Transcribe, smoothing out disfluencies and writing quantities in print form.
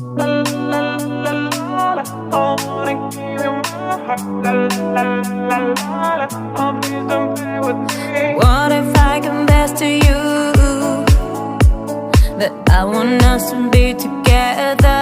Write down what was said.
La la la la la, I wanna give you my heart. La la la la la, oh please don't play with me. What if I confess to you that I want us to be together?